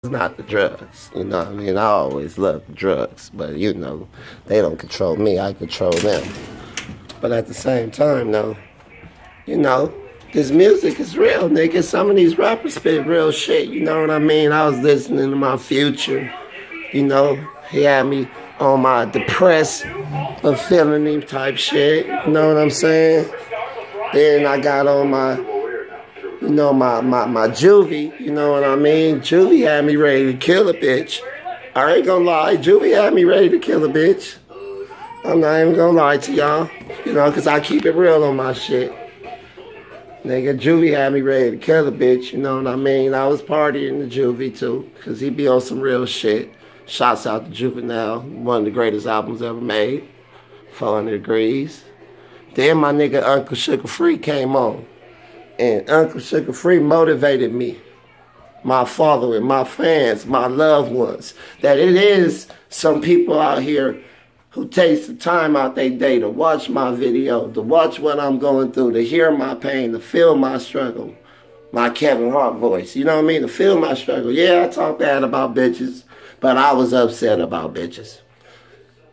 not the drugs. You know what I mean? I always loved the drugs, but you know, they don't control me. I control them. But at the same time, though, you know, this music is real, nigga. Some of these rappers spit real shit. You know what I mean? I was listening to my Future. You know, he had me on my depressed, but feeling him type shit. You know what I'm saying? Then I got on my, you know, my Juvie. You know what I mean? Juvie had me ready to kill a bitch. I ain't gonna lie. Juvie had me ready to kill a bitch. I'm not even gonna lie to y'all. You know, because I keep it real on my shit. Nigga, Juvie had me ready to kill a bitch. You know what I mean? I was partying the Juvie, too. Because he be on some real shit. Shouts out to Juvenile. One of the greatest albums ever made. 400 Degrees. Then my nigga Uncle Sugar Free came on. And Uncle Sugar Free motivated me, my following, my fans, my loved ones, that it is some people out here who takes the time out their day to watch my video, to watch what I'm going through, to hear my pain, to feel my struggle. My Kevin Hart voice, you know what I mean? To feel my struggle. Yeah, I talk bad about bitches, but I was upset about bitches.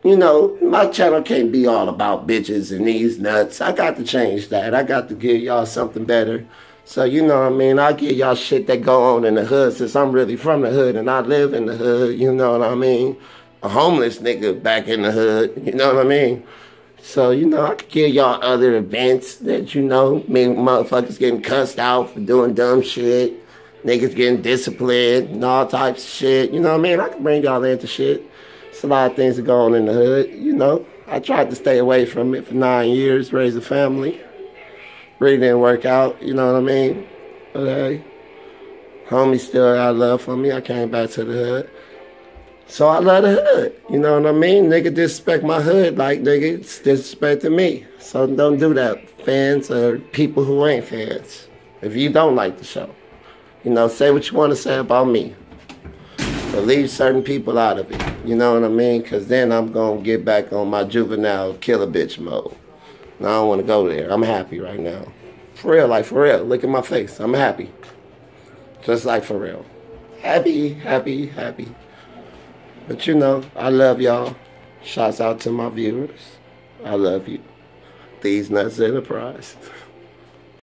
You know, my channel can't be all about bitches and these nuts. I got to change that. I got to give y'all something better. So, you know what I mean? I'll give y'all shit that go on in the hood since I'm really from the hood and I live in the hood. You know what I mean? A homeless nigga back in the hood. You know what I mean? So, you know, I could give y'all other events that, you know, me motherfuckers getting cussed out for doing dumb shit. Niggas getting disciplined and all types of shit. You know what I mean? I can bring y'all into shit. It's a lot of things that go on in the hood, you know. I tried to stay away from it for 9 years, raise a family. Really didn't work out, you know what I mean? But hey, homie still got love for me. I came back to the hood. So I love the hood, you know what I mean? Nigga disrespect my hood like nigga disrespecting me. So don't do that, fans or people who ain't fans. If you don't like the show, you know, say what you want to say about me. But leave certain people out of it. You know what I mean? Because then I'm going to get back on my juvenile killer bitch mode. And I don't want to go there. I'm happy right now. For real, like for real. Look at my face. I'm happy. Just like for real. Happy, happy, happy. But you know, I love y'all. Shouts out to my viewers. I love you. These Nuts Enterprise.